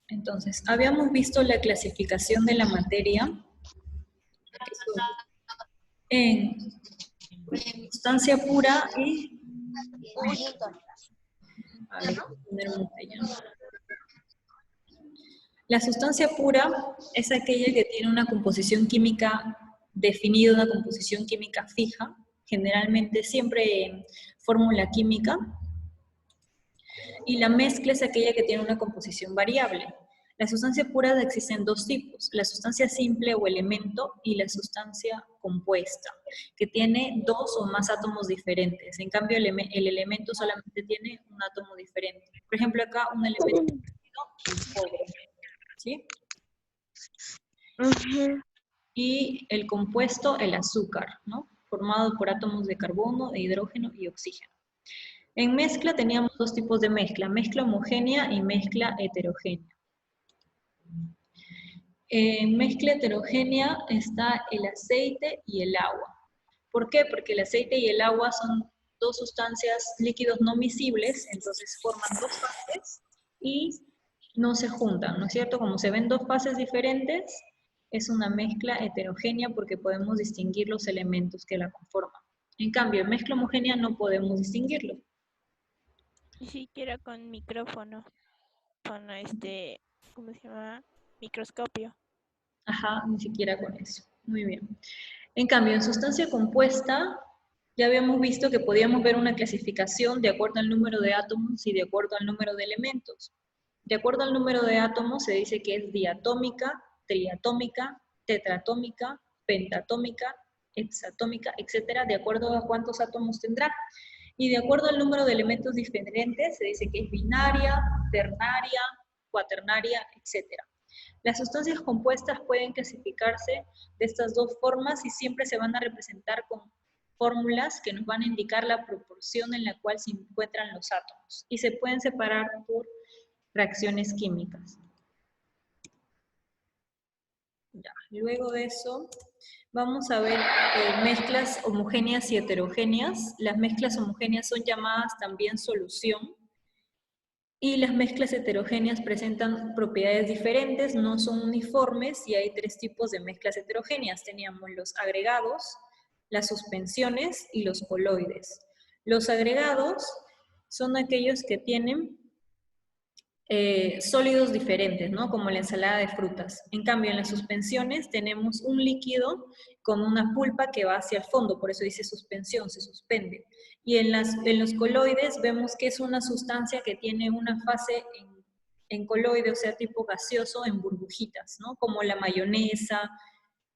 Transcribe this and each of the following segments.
Entonces, habíamos visto la clasificación de la materia que son en sustancia pura y... A ver, voy a poner un botellón. La sustancia pura es aquella que tiene una composición química definida, una composición química fija, generalmente siempre en fórmula química, y la mezcla es aquella que tiene una composición variable. La sustancia pura existen dos tipos, la sustancia simple o elemento y la sustancia compuesta, que tiene dos o más átomos diferentes. En cambio, el elemento solamente tiene un átomo diferente. Por ejemplo, acá un elemento el cobre, ¿sí? Y el compuesto, el azúcar, ¿no? Formado por átomos de carbono, de hidrógeno y oxígeno. En mezcla teníamos dos tipos de mezcla homogénea y mezcla heterogénea. En mezcla heterogénea está el aceite y el agua. ¿Por qué? Porque el aceite y el agua son dos sustancias líquidos no miscibles, entonces forman dos fases y no se juntan, ¿no es cierto? Como se ven dos fases diferentes, es una mezcla heterogénea porque podemos distinguir los elementos que la conforman. En cambio, en mezcla homogénea no podemos distinguirlo. Ni siquiera con micrófono, con ¿cómo se llama? Microscopio. Ajá, ni siquiera con eso. Muy bien. En cambio, en sustancia compuesta, ya habíamos visto que podíamos ver una clasificación de acuerdo al número de átomos y de acuerdo al número de elementos. De acuerdo al número de átomos se dice que es diatómica, triatómica, tetratómica, pentatómica, hexatómica, etcétera, de acuerdo a cuántos átomos tendrá. Y de acuerdo al número de elementos diferentes se dice que es binaria, ternaria, cuaternaria, etcétera. Las sustancias compuestas pueden clasificarse de estas dos formas y siempre se van a representar con fórmulas que nos van a indicar la proporción en la cual se encuentran los átomos y se pueden separar por reacciones químicas. Ya, luego de eso vamos a ver mezclas homogéneas y heterogéneas. Las mezclas homogéneas son llamadas también solución. Y las mezclas heterogéneas presentan propiedades diferentes, no son uniformes y hay tres tipos de mezclas heterogéneas. Teníamos los agregados, las suspensiones y los coloides. Los agregados son aquellos que tienen sólidos diferentes, ¿no? Como la ensalada de frutas. En cambio, en las suspensiones tenemos un líquido con una pulpa que va hacia el fondo, por eso dice suspensión, se suspende. Y en los coloides vemos que es una sustancia que tiene una fase en coloide, o sea, tipo gaseoso, en burbujitas, ¿no? Como la mayonesa,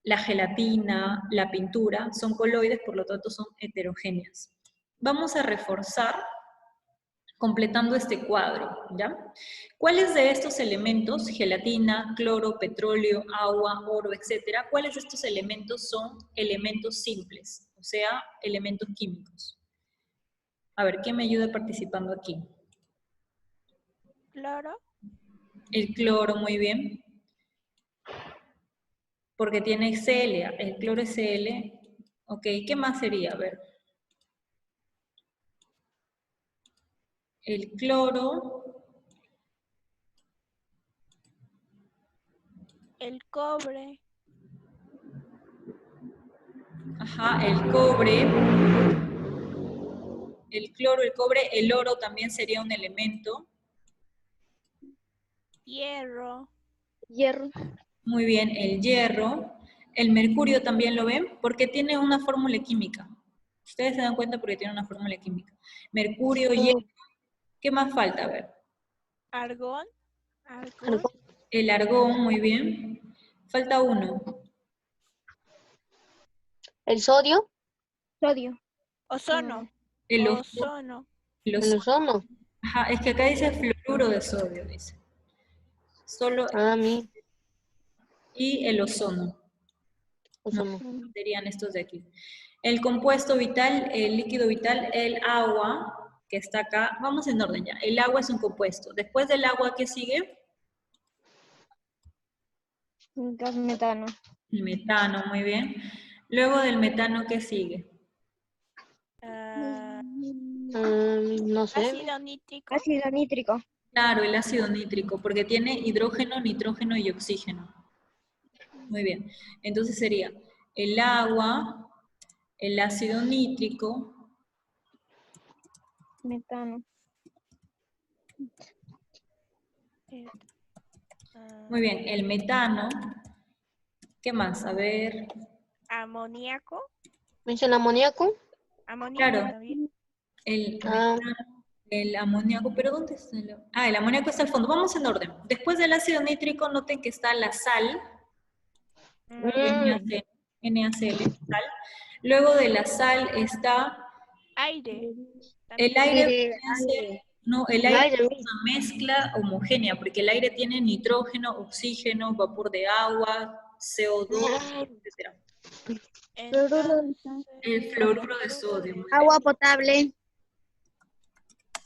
la gelatina, la pintura, son coloides, por lo tanto son heterogéneas. Vamos a reforzar completando este cuadro, ¿ya? ¿Cuáles de estos elementos, gelatina, cloro, petróleo, agua, oro, etcétera, cuáles de estos elementos son elementos simples, o sea, elementos químicos? A ver, ¿quién me ayuda participando aquí? Cloro. El cloro, muy bien. Porque tiene Cl, el cloro es Cl. Ok, ¿qué más sería? A ver. El cloro. El cobre. Ajá, el cobre. El cloro, el cobre, el oro también sería un elemento. Hierro. Hierro. Muy bien, el hierro. El mercurio también lo ven porque tiene una fórmula química. Ustedes se dan cuenta porque tiene una fórmula química. Mercurio, hierro. ¿Qué más falta? A ver. Argón. El argón, muy bien. Falta uno. El sodio. Sodio. Ozono. El ozono. El El ozono. Ajá, es que acá dice fluoruro de sodio, dice. Solo mi. y el ozono. Ozono. No, serían estos de aquí. El compuesto vital, el líquido vital, el agua, que está acá. Vamos en orden ya. El agua es un compuesto. Después del agua, ¿qué sigue? Gas metano. El metano, muy bien. Luego del metano, ¿qué sigue? No sé. Ácido nítrico. Ácido nítrico. Claro, el ácido nítrico, porque tiene hidrógeno, nitrógeno y oxígeno. Muy bien. Entonces sería el agua, el ácido nítrico, Metano. muy bien, el metano. ¿Qué más? A ver. Amoníaco. ¿Me dice el amoníaco? Amoníaco Claro. también. El Ah, metano, el amoníaco, pero ¿dónde está el amoníaco está al fondo. Vamos en orden. Después del ácido nítrico, noten que está la sal, NaCl, NaCl, sal. Luego de la sal está Aire. el También. aire. aire, No, el aire aire. es una mezcla homogénea, porque el aire tiene nitrógeno, oxígeno, vapor de agua, CO2, etc. Entonces, El fluoruro de sodio. Muy bien. Agua potable.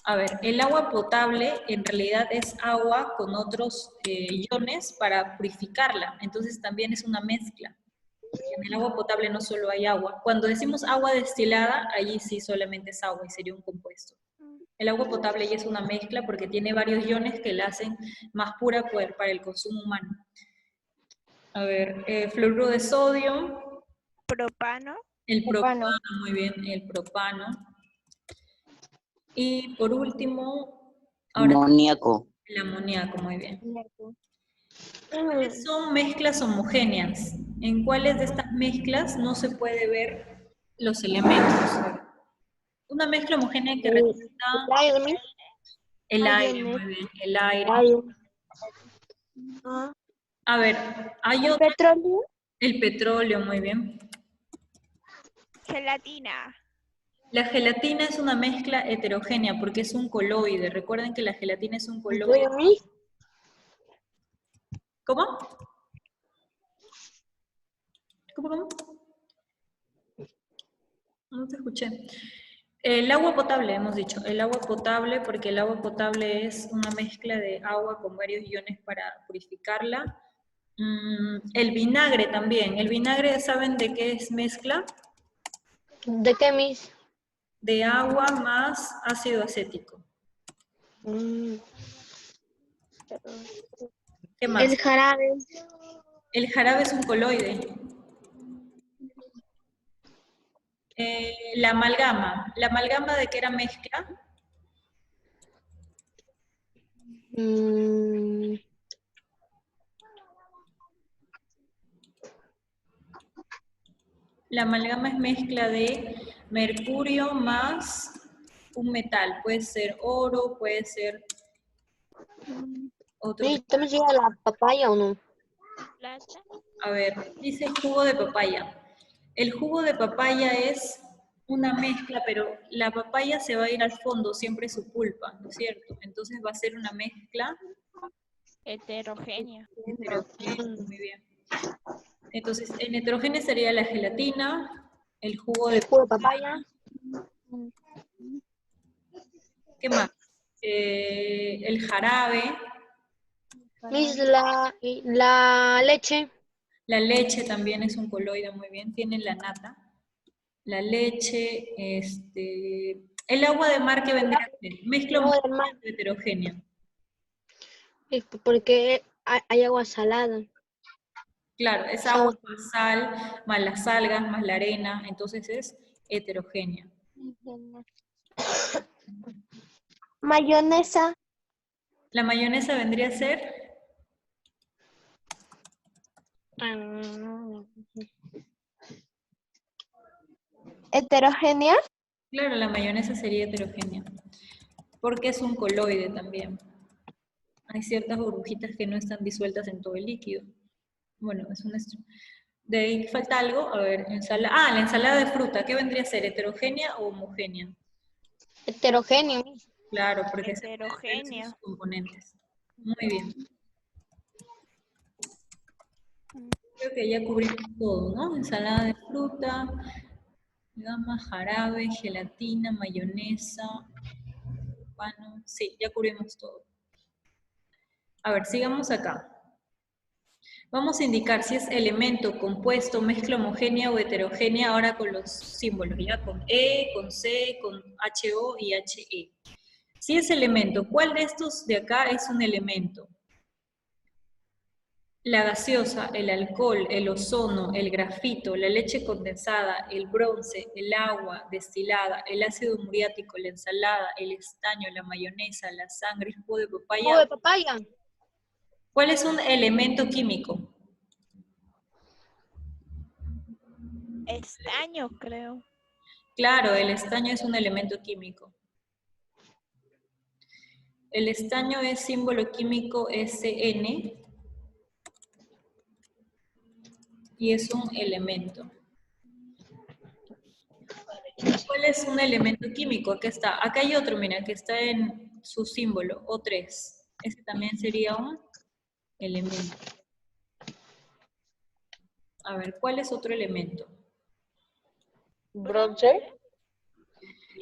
A ver, el agua potable en realidad es agua con otros iones para purificarla, entonces también es una mezcla. En el agua potable no solo hay agua. Cuando decimos agua destilada, allí sí solamente es agua y sería un compuesto. El agua potable ya es una mezcla porque tiene varios iones que la hacen más pura para el consumo humano. A ver, fluoruro de sodio, propano. el propano, muy bien, el propano. Y por último, ahora Amoníaco. el amoníaco, muy bien. ¿Cuáles son mezclas homogéneas? ¿En cuáles de estas mezclas no se puede ver los elementos? Una mezcla homogénea que representa el aire, muy bien, el aire. A ver, hay otro, Petróleo. el petróleo, muy bien. Gelatina. La gelatina es una mezcla heterogénea porque es un coloide. Recuerden que la gelatina es un coloide. ¿Cómo? ¿Cómo? No te escuché. El agua potable, hemos dicho. El agua potable, porque el agua potable es una mezcla de agua con varios iones para purificarla. El vinagre también. El vinagre, ¿saben de qué es mezcla? ¿De qué, mis? De agua más ácido acético. ¿Qué más? El jarabe. El jarabe es un coloide. La amalgama. ¿La amalgama de qué era mezcla? La amalgama es mezcla de mercurio más un metal. Puede ser oro, puede ser otro. Sí, ¿también llega la papaya o no? Plata. A ver, dice jugo de papaya. El jugo de papaya es una mezcla, pero la papaya se va a ir al fondo, siempre su pulpa, ¿no es cierto? Entonces va a ser una mezcla Heterogénea. heterogénea. Muy bien. Entonces, en heterogénea sería la gelatina, el jugo de papaya. ¿Qué más? El jarabe. Mis, la leche. La leche también es un coloide, muy bien. Tiene la nata. La leche, el agua de mar que vendría a ser. Mezcla Agua de mar. heterogénea. Porque hay agua salada. Claro, es agua más sal, más las algas, más la arena, entonces es heterogénea. Mayonesa. La mayonesa vendría a ser Heterogénea. claro, la mayonesa sería heterogénea, porque es un coloide también. Hay ciertas burbujitas que no están disueltas en todo el líquido. Bueno, es un de ahí falta algo, a ver, la ensalada de fruta, ¿qué vendría a ser? ¿Heterogénea o homogénea? Heterogéneo. Claro, porque Heterogénea. sus componentes. Muy bien. Creo que ya cubrimos todo, ¿no? Ensalada de fruta, gama, jarabe, gelatina, mayonesa, pan. Sí, ya cubrimos todo. A ver, sigamos acá. Vamos a indicar si es elemento, compuesto, mezcla homogénea o heterogénea, ahora con los símbolos, ¿ya? Con E, con C, con HO y HE. Si es elemento, ¿cuál de estos de acá es un elemento? La gaseosa, el alcohol, el ozono, el grafito, la leche condensada, el bronce, el agua destilada, el ácido muriático, la ensalada, el estaño, la mayonesa, la sangre, el jugo de Jugo papaya. de papaya. ¿Cuál es un elemento químico? Estaño, creo. Claro, el estaño es un elemento químico. El estaño es símbolo químico SN y es un elemento. ¿Cuál es un elemento químico? Acá está. Acá hay otro, mira, que está en su símbolo, O3. Ese también sería un elemento. A ver, ¿cuál es otro elemento? Bronce.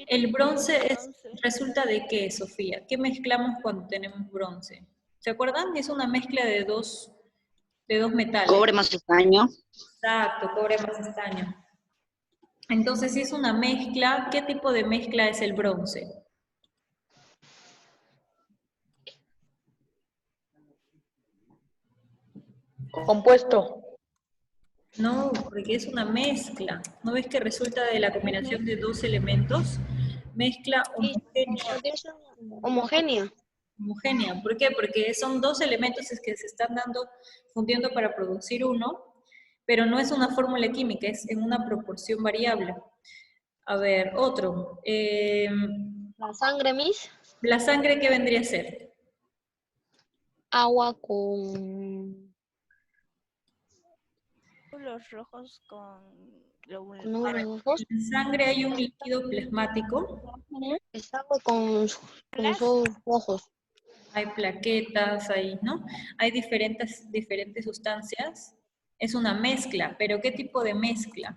El bronce resulta de qué, Sofía? ¿Qué mezclamos cuando tenemos bronce? ¿Se acuerdan? Es una mezcla de dos metales. Cobre más estaño. Exacto, cobre más estaño. Entonces, si es una mezcla, ¿qué tipo de mezcla es el bronce? Compuesto. No, porque es una mezcla. ¿No ves que resulta de la combinación de dos elementos? Mezcla homogénea. Homogénea. Homogénea. ¿Por qué? Porque son dos elementos que se están fundiendo para producir uno, pero no es una fórmula química, es en una proporción variable. A ver, otro. La sangre, Miss. ¿La sangre qué vendría a ser? Agua con Los rojos con glóbulos. glóbulos rojos. En sangre hay un líquido plasmático, Es agua con sus rojos. hay plaquetas, ¿no? Hay diferentes sustancias. Es una mezcla, pero ¿qué tipo de mezcla?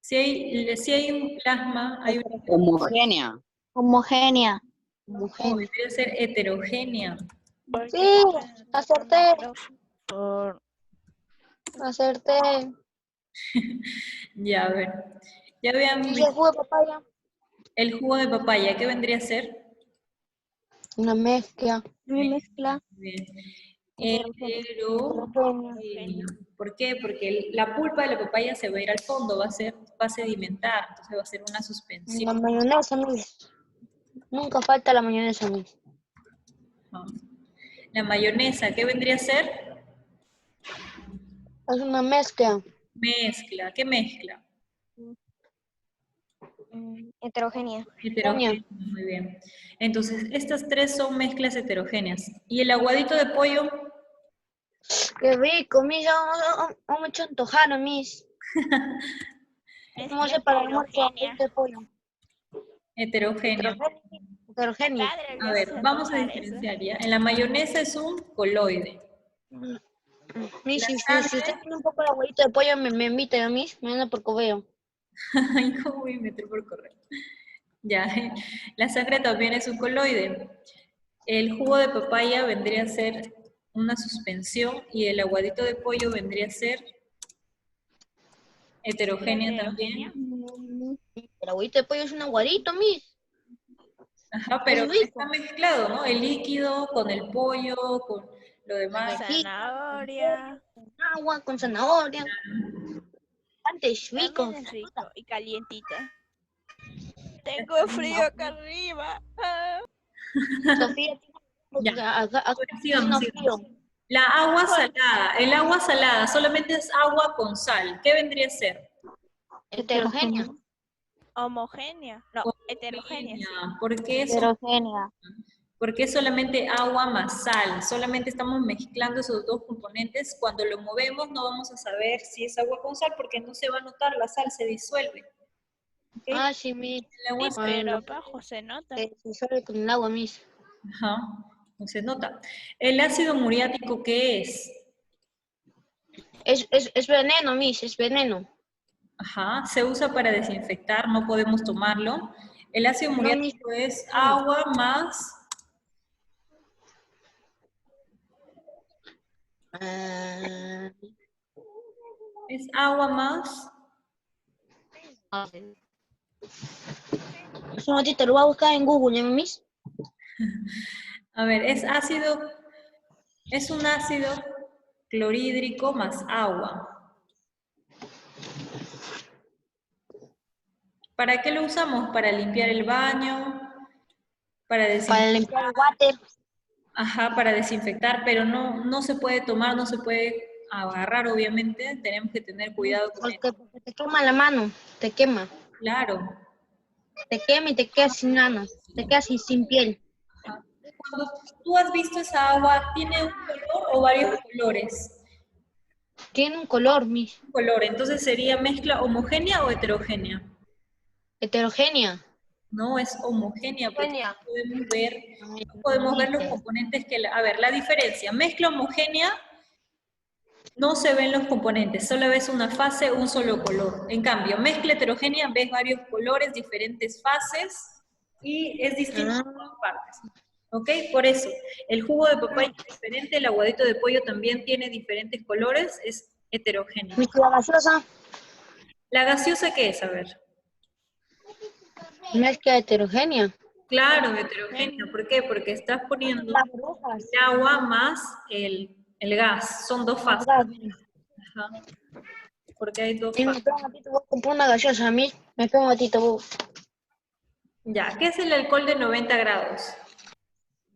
Si hay un plasma, hay una Homogénea. Homogénea. debería ser heterogénea. Sí, acerté. Por Acerté. Ya, a ver. Ya vean ¿Y el jugo de papaya? el jugo de papaya, ¿qué vendría a ser? Una mezcla. Una mezcla. Bien. Heterogénea. Heterogéneo. ¿Por qué? Porque la pulpa de la papaya se va a ir al fondo, va a sedimentar, entonces va a ser una La suspensión. mayonesa, Miss. Nunca falta la mayonesa, Miss. ¿No? La mayonesa, ¿qué vendría a ser? Es una mezcla. Mezcla. ¿Qué mezcla? Heterogénea. Heterogénea, muy bien. Entonces, estas tres son mezclas heterogéneas. ¿Y el aguadito de pollo? Qué rico, Miss. Vamos a echar antojado, Miss. es ¿Cómo hace para el almuerzo heterogénea. de pollo? Heterogéneo. Heterogénea. Padre, A me ver, hace vamos a antojar eso. diferenciar ya. En la mayonesa es un coloide. Miss, si usted tiene un poco de aguadito de pollo, me invita a Miss. Me manda por correo. Ay, ¿cómo voy a meter por correo? Ya, la sangre también es un coloide. El jugo de papaya vendría a ser una suspensión y el aguadito de pollo vendría a ser heterogénea también. El aguadito de pollo es un aguadito, Miss. Ajá, pero Es rico. está mezclado, ¿no? El líquido con el pollo, con lo demás. Zanahoria. Agua con zanahoria. Antes rico. También es rico y calientita. Tengo frío acá arriba. Ah. Sofía, Ya. acá Sigamos, tiene sigamos. frío. La agua salada. El agua salada solamente es agua con sal. ¿Qué vendría a ser? Heterogénea. Homogénea. No, heterogénea, sí. ¿Por qué eso? Heterogénea. Porque es solamente agua más sal. Solamente estamos mezclando esos dos componentes. Cuando lo movemos no vamos a saber si es agua con sal porque no se va a notar, la sal se disuelve. ¿Okay? Ah, sí, Miss. El agua Sí, pero abajo se nota. Se disuelve con el agua, Miss. Ajá, no se nota. ¿El ácido muriático qué es? Es veneno, Miss, es veneno. Ajá, se usa para desinfectar, no podemos tomarlo. El ácido No, muriático es agua más... Es agua más... Un momentito, lo voy a buscar en Google, ¿ya, Miss? A ver, es un ácido clorhídrico más agua. ¿Para qué lo usamos? Para limpiar el baño, para Para desinfectar, limpiar el water. ajá, para desinfectar, pero no se puede tomar, no se puede agarrar, obviamente. Tenemos que tener cuidado con eso. Porque te quema la mano, te quema. Claro. Te quema y te quedas sin manos, te quedas sin piel. Ajá. Cuando tú has visto esa agua, ¿tiene un color o varios colores? Tiene un color, Miss. Un color, entonces sería mezcla homogénea o heterogénea. Heterogénea. No, es homogénea porque Homogénea. podemos ver los componentes que... A ver, la diferencia, mezcla homogénea, no se ven los componentes, solo ves una fase, un solo color. En cambio, mezcla heterogénea, ves varios colores, diferentes fases, y es distinto en todas partes. ¿Ok? Por eso, el jugo de papaya es diferente, el aguadito de pollo también tiene diferentes colores, es heterogéneo. Miss, la gaseosa. ¿La gaseosa qué es? A ver. Mezcla heterogénea. Claro, heterogéneo. ¿Por qué? Porque estás poniendo Las burbujas. el agua más el gas. Son dos fases. Ajá. Porque hay dos Y me fases. pego un ratito, voy a comprar una gaseosa, Miss. Me pego un ratito. Ya, ¿qué es el alcohol de 90 grados?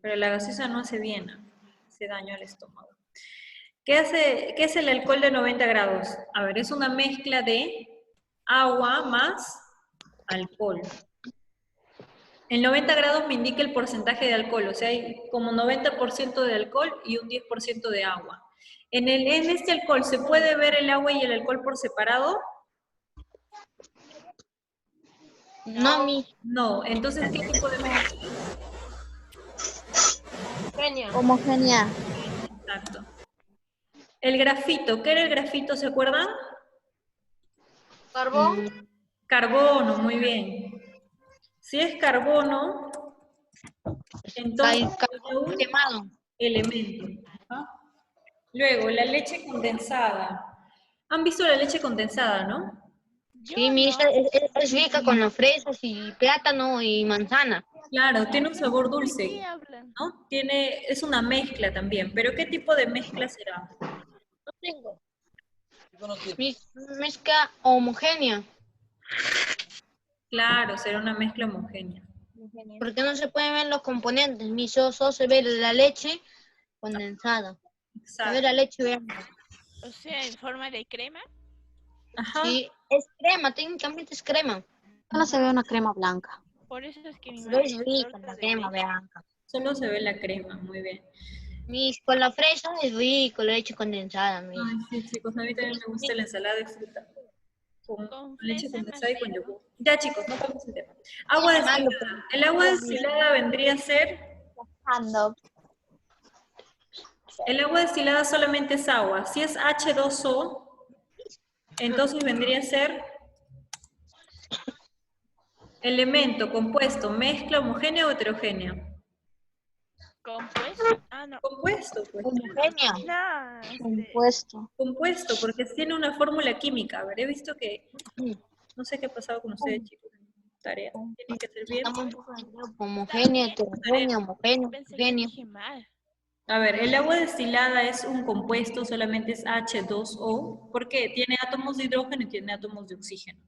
Pero la gaseosa no hace bien, hace daño al estómago. ¿Qué es el alcohol de 90 grados? A ver, es una mezcla de agua más alcohol. El 90 grados me indica el porcentaje de alcohol, o sea, hay como 90% de alcohol y un 10% de agua. En este alcohol, ¿se puede ver el agua y el alcohol por separado? No, Miss. No, entonces, ¿qué tipo de mezcla? Homogénea. Exacto. El grafito, ¿qué era el grafito? ¿Se acuerdan? Carbón. Carbono, muy bien. Si es carbono, entonces es un Quemado. elemento. ¿Ah? Luego, la leche condensada. ¿Han visto la leche condensada, no? Sí, Miss, es rica con las fresas y plátano y manzana. Claro, tiene un sabor ¿De qué dulce, hablan? ¿no? Es una mezcla también, pero ¿qué tipo de mezcla será? No tengo. Mezcla homogénea. Claro, será una mezcla homogénea. Porque no se pueden ver los componentes, Miss. Solo se ve la leche condensada. Se ve Exacto. la leche blanca. O sea, en forma de crema. Ajá. Sí, es crema, técnicamente es crema. Solo se ve una crema blanca. Por eso es que mi Pero es madre rica torta la de crema leche. blanca. Solo se ve la crema, muy bien. Miss, con la fresa es rico, la leche condensada, Miss. Ay, sí, chicos, a mí también me gusta la ensalada de fruta. Con Con leche fresa condensada y con manzana. yogur. Ya, chicos, no cambiemos el tema. Agua Malo, destilada. El agua destilada vendría a ser... El agua destilada solamente es agua. Si es H2O, entonces vendría a ser elemento, compuesto, mezcla homogénea o heterogénea. Compuesto. Ah, no. Compuesto, pues. Homogénea. No, Compuesto. Compuesto, porque tiene una fórmula química. A ver, he visto que... No sé qué ha pasado con ustedes, chicos. Tarea. Tienen que hacer bien. Estamos un poco de homogénea, heterogénea, homogénea, pensé que homogénea. dije mal. A ver, el agua destilada es un compuesto, solamente es H2O. ¿Por qué? Tiene átomos de hidrógeno y tiene átomos de oxígeno.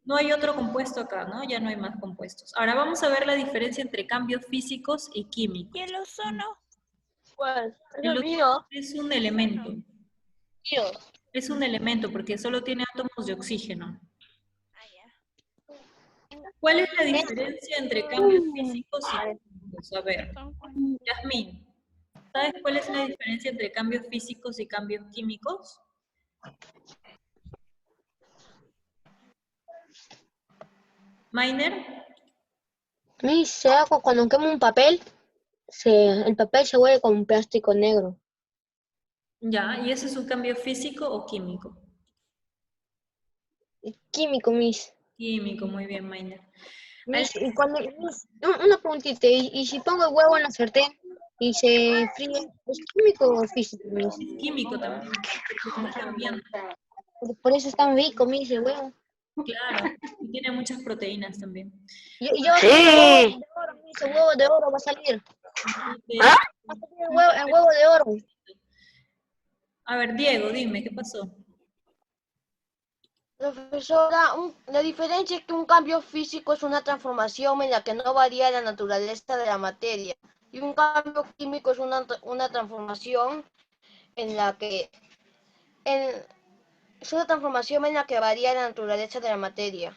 No hay otro compuesto acá, ¿no? Ya no hay más compuestos. Ahora vamos a ver la diferencia entre cambios físicos y químicos. ¿Y el ozono? ¿Cuál? El ozono es un elemento. Tío. Es un elemento porque solo tiene átomos de oxígeno. Ah, ya. ¿Cuál es la diferencia entre cambios físicos y químicos? A ver, Son Yasmín, ¿sabes cuál es la diferencia entre cambios físicos y cambios químicos? Mainer, Miss, se hago cuando quemo un papel, el papel se vuelve con un plástico negro. ya, ¿y ese es un cambio físico o químico? Químico, Miss. Químico, muy bien, Mainer. Miss, y cuando, Miss, una preguntita, ¿y si pongo el huevo en la sartén y se fríe, es químico o físico, Miss? Es químico también, porque se está cambiando. Por eso es tan rico, Miss, el huevo. Claro, y tiene muchas proteínas también. Yo Sí. el huevo de oro va a salir. ¿Ah? Va a salir el huevo de oro. A ver, Diego, dime, ¿qué pasó? Profesora, la diferencia es que un cambio físico es una transformación en la que no varía la naturaleza de la materia. Y un cambio químico es una transformación en la que es una transformación en la que varía la naturaleza de la materia.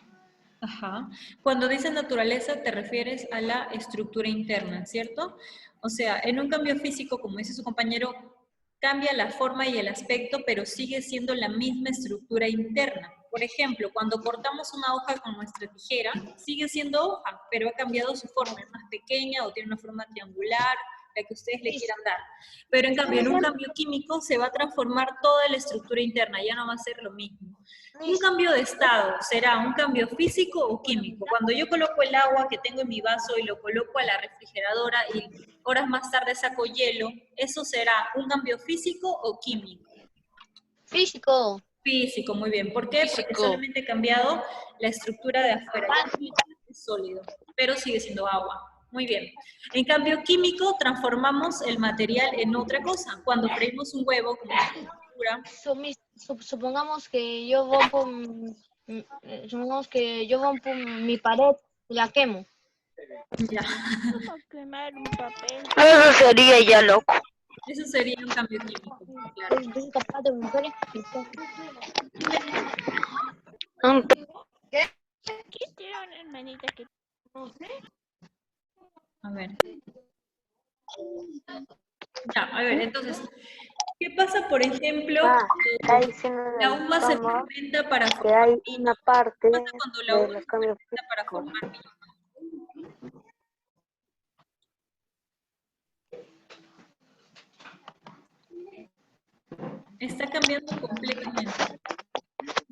Ajá. Cuando dices naturaleza, te refieres a la estructura interna, ¿cierto? O sea, en un cambio físico, como dice su compañero, cambia la forma y el aspecto, pero sigue siendo la misma estructura interna. Por ejemplo, cuando cortamos una hoja con nuestra tijera, sigue siendo hoja, pero ha cambiado su forma, es más pequeña o tiene una forma triangular, la que ustedes le quieran dar. Pero en cambio, en un cambio químico se va a transformar toda la estructura interna, ya no va a ser lo mismo. Un cambio de estado será un cambio físico o químico. Cuando yo coloco el agua que tengo en mi vaso y lo coloco a la refrigeradora y horas más tarde saco hielo, ¿eso será un cambio físico o químico? Físico. Físico, muy bien. ¿Por qué? Porque solamente he cambiado la estructura de afuera. Ya no es sólido, pero sigue siendo agua. Muy bien. En cambio químico, transformamos el material en otra cosa. Cuando freímos un huevo, como una textura, Supongamos que yo rompo, supongamos que yo rompo mi pared y la quemo. ya. Como quemar un papel. Eso sería ya loco. Eso sería un cambio químico, claro. Yo soy capaz de romper ¿Quién tiene una hermanita que A ver. Ya, a ver, entonces, ¿qué pasa, por ejemplo, está diciendo la el uva se tomo fermenta para que formar hay vino? una parte ¿Qué pasa cuando la de uva los se cambios fermenta para físicos. formar vino? Está cambiando completamente.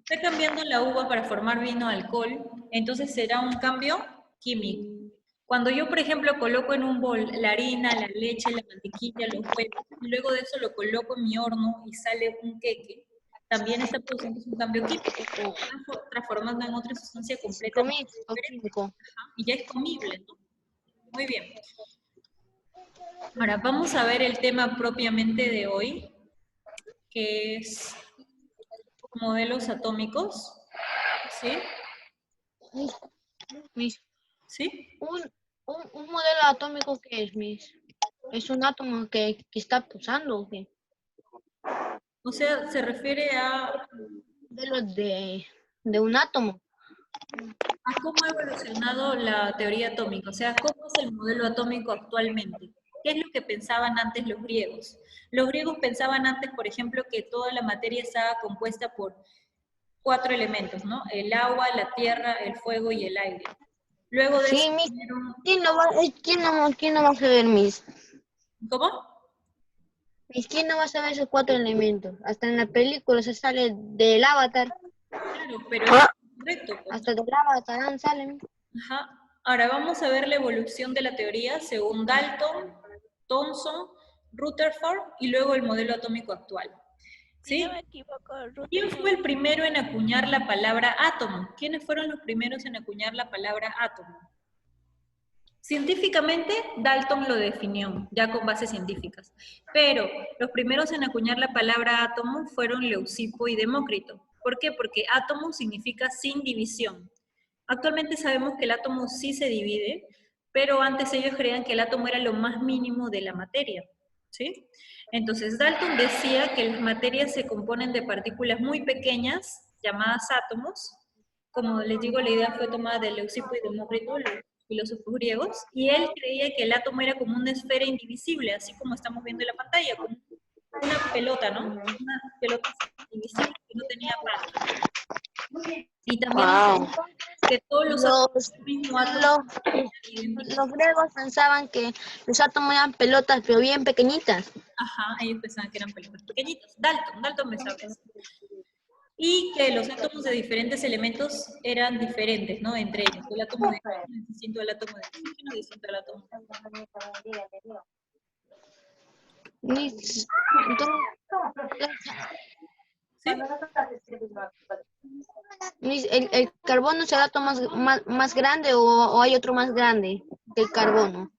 Está cambiando la uva para formar vino alcohol, entonces será un cambio químico. Cuando yo, por ejemplo, coloco en un bol la harina, la leche, la mantequilla, los huevos, y luego de eso lo coloco en mi horno y sale un queque, también está produciendo un cambio químico, está transformando en otra sustancia completamente diferente. químico. Ajá, y ya es comible, ¿no? Muy bien. Ahora, vamos a ver el tema propiamente de hoy, que es modelos atómicos, ¿sí? Mis, ¿Sí? un modelo atómico que es es un átomo que está pulsando, ¿o qué? O sea, se refiere a De un átomo. cómo ha evolucionado la teoría atómica, o sea, cómo es el modelo atómico actualmente. ¿Qué es lo que pensaban antes los griegos? Los griegos pensaban antes, por ejemplo, que toda la materia estaba compuesta por 4 elementos, ¿no? El agua, la tierra, el fuego y el aire. Luego de Sí, eso, ¿quién no va a saber ¿cómo? ¿quién no va a saber esos 4 elementos? Hasta en la película se sale del Avatar, Claro, pero es correcto, pues, hasta ¿no? del Avatar salen. Ajá. Ahora vamos a ver la evolución de la teoría según Dalton, Thomson, Rutherford y luego el modelo atómico actual. si no ¿Sí? me equivoco, ¿Quién fue el primero en acuñar la palabra átomo? ¿Quiénes fueron los primeros en acuñar la palabra átomo? Científicamente, Dalton lo definió, ya con bases científicas, pero los primeros en acuñar la palabra átomo fueron Leucipo y Demócrito. ¿Por qué? Porque átomo significa sin división. Actualmente sabemos que el átomo sí se divide, pero antes ellos creían que el átomo era lo más mínimo de la materia, ¿sí? Entonces, Dalton decía que las materias se componen de partículas muy pequeñas, llamadas átomos. Como les digo, la idea fue tomada de Leucipo y Demócrito, los filósofos griegos, y él creía que el átomo era como una esfera indivisible, así como estamos viendo en la pantalla, como una pelota, ¿no? Una pelota indivisible que no tenía parte. Y también Wow. que todos los átomos del mismo átomo Los griegos pensaban que los átomos eran pelotas, pero bien pequeñitas. Ajá, ellos pensaban que eran pelotas pequeñitas. Dalton pensaba eso. Y que los átomos de diferentes elementos eran diferentes, ¿no? Entre ellos. El átomo de hidrógeno es distinto al átomo de oxígeno, distinto al átomo Entonces, ¿sí? Miss, ¿el carbono es el átomo más grande o hay otro más grande que el carbono?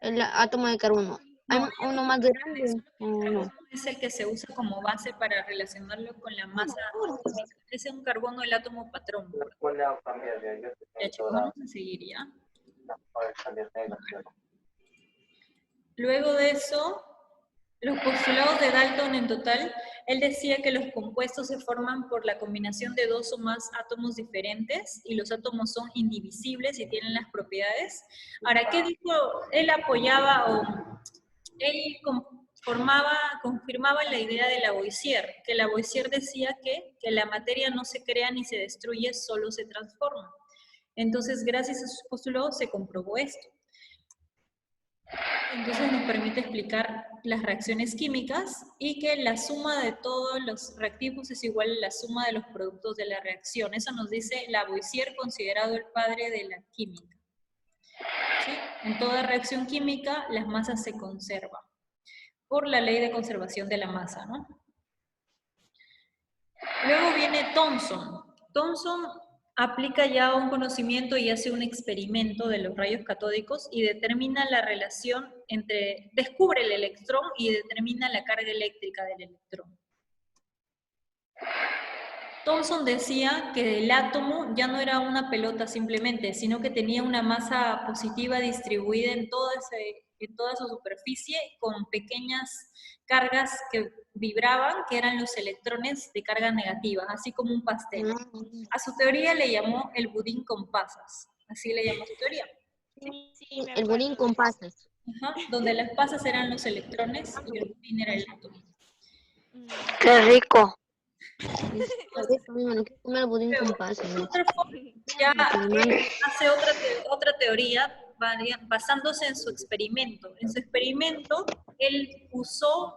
El átomo de carbono. ¿Hay No, uno más grande o el no? carbono es el que se usa como base para relacionarlo con la masa atómica. Ese es un carbono del átomo patrón. Ya, chicos, vamos a seguir ya. Luego de eso, los postulados de Dalton en total, él decía que los compuestos se forman por la combinación de dos o más átomos diferentes y los átomos son indivisibles y tienen las propiedades. Ahora, ¿qué dijo? Él apoyaba o él confirmaba la idea de Lavoisier, que Lavoisier decía que la materia no se crea ni se destruye, solo se transforma. Entonces, gracias a sus postulados se comprobó esto. Entonces nos permite explicar las reacciones químicas y que la suma de todos los reactivos es igual a la suma de los productos de la reacción. Eso nos dice Lavoisier, considerado el padre de la química. ¿Sí? En toda reacción química las masas se conservan por la ley de conservación de la masa, ¿no? Luego viene Thomson. Thomson aplica ya un conocimiento y hace un experimento de los rayos catódicos y determina la relación descubre el electrón y determina la carga eléctrica del electrón. Thomson decía que el átomo ya no era una pelota simplemente, sino que tenía una masa positiva distribuida en toda su superficie con pequeñas cargas que vibraban, que eran los electrones de carga negativa, así como un pastel. A su teoría le llamó el budín con pasas, así le llamó su teoría. Sí, me El budín acuerdo con pasas. Ajá, donde las pasas eran los electrones y el budín era el átomo. Qué rico. No quiero comer budín con pasas. ¿No? Rutherford ya hace otra teoría basándose en su experimento. En su experimento, él usó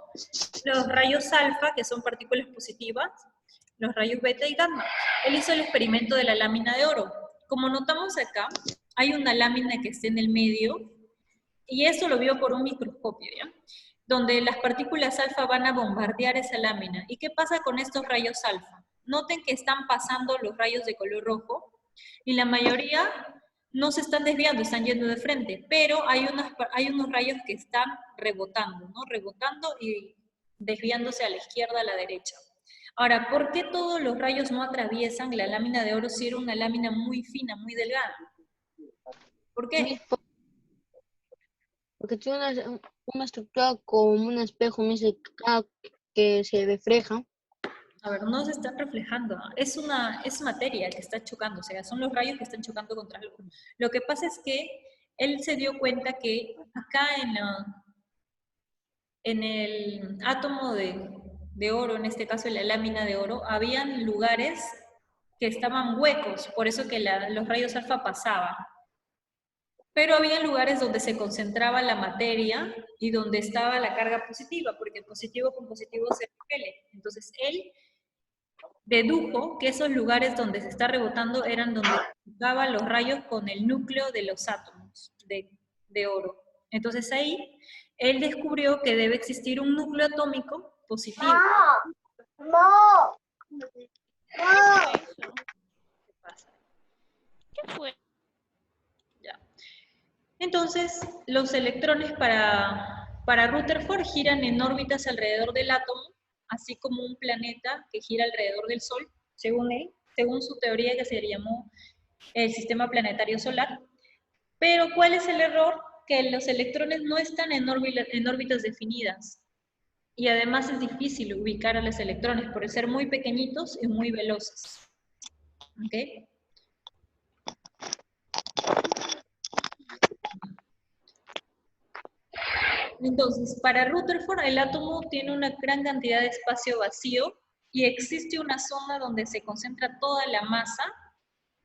los rayos alfa, que son partículas positivas, los rayos beta y gamma. Él hizo el experimento de la lámina de oro. Como notamos acá, hay una lámina que está en el medio, y eso lo vio por un microscopio, ¿ya? Donde las partículas alfa van a bombardear esa lámina. ¿Y qué pasa con estos rayos alfa? Noten que están pasando los rayos de color rojo, y la mayoría no se están desviando, están yendo de frente, pero hay unos rayos que están rebotando, ¿no? Rebotando y desviándose a la izquierda, a la derecha. Ahora, ¿por qué todos los rayos no atraviesan la lámina de oro si era una lámina muy fina, muy delgada? ¿Por qué? Porque tiene una estructura como un espejo, me dice, que se refleja. A ver, no se están reflejando, es materia que está chocando, o sea, son los rayos que están chocando contra algo. Lo que pasa es que él se dio cuenta que acá en el átomo de oro, en este caso en la lámina de oro, habían lugares que estaban huecos, por eso que los rayos alfa pasaban. Pero había lugares donde se concentraba la materia y donde estaba la carga positiva, porque positivo con positivo se repele. Entonces él dedujo que esos lugares donde se está rebotando eran donde chocaban los rayos con el núcleo de los átomos de oro. Entonces ahí él descubrió que debe existir un núcleo atómico positivo. No. ¿Qué fue? Ya. Entonces, los electrones para Rutherford giran en órbitas alrededor del átomo, así como un planeta que gira alrededor del Sol, según él, según su teoría que se llamó el sistema planetario solar. Pero, ¿cuál es el error? Que los electrones no están en órbitas definidas. Y además es difícil ubicar a los electrones por ser muy pequeñitos y muy veloces. ¿Ok? Entonces, para Rutherford, el átomo tiene una gran cantidad de espacio vacío y existe una zona donde se concentra toda la masa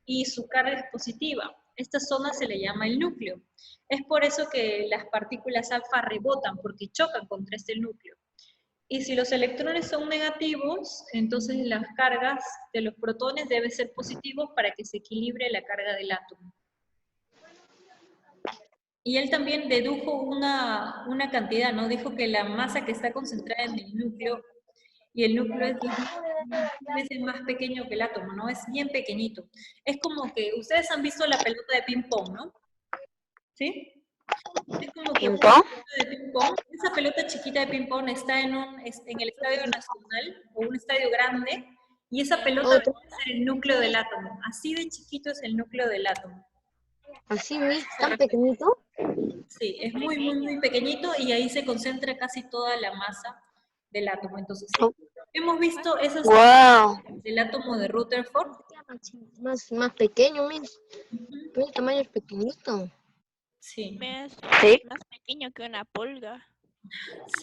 y su carga es positiva. Esta zona se le llama el núcleo. Es por eso que las partículas alfa rebotan, porque chocan contra este núcleo. Y si los electrones son negativos, entonces las cargas de los protones deben ser positivos para que se equilibre la carga del átomo. Y él también dedujo una cantidad, ¿no? Dijo que la masa que está concentrada en el núcleo y el núcleo es 10 veces más pequeño que el átomo, ¿no? Es bien pequeñito. Es como que, ustedes han visto la pelota de ping-pong, ¿no? ¿Sí? Es como que una ¿Ping-pong? pelota de ping-pong, esa pelota chiquita de ping-pong está en el Estadio Nacional, o un estadio grande, y esa pelota Otro. es el núcleo del átomo. Así de chiquito es el núcleo del átomo. Así mismo, tan pequeñito. Sí, es muy, muy, muy pequeñito y ahí se concentra casi toda la masa del átomo. Entonces, sí, hemos visto esas Wow. del átomo de Rutherford. Más pequeño, mira. El tamaño es pequeñito. Sí, Es Sí. más pequeño que una pulga.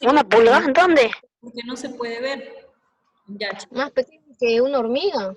sí, ¿Una pulga? ¿Dónde? porque no se puede ver. Ya, chicos. Más pequeño que una hormiga.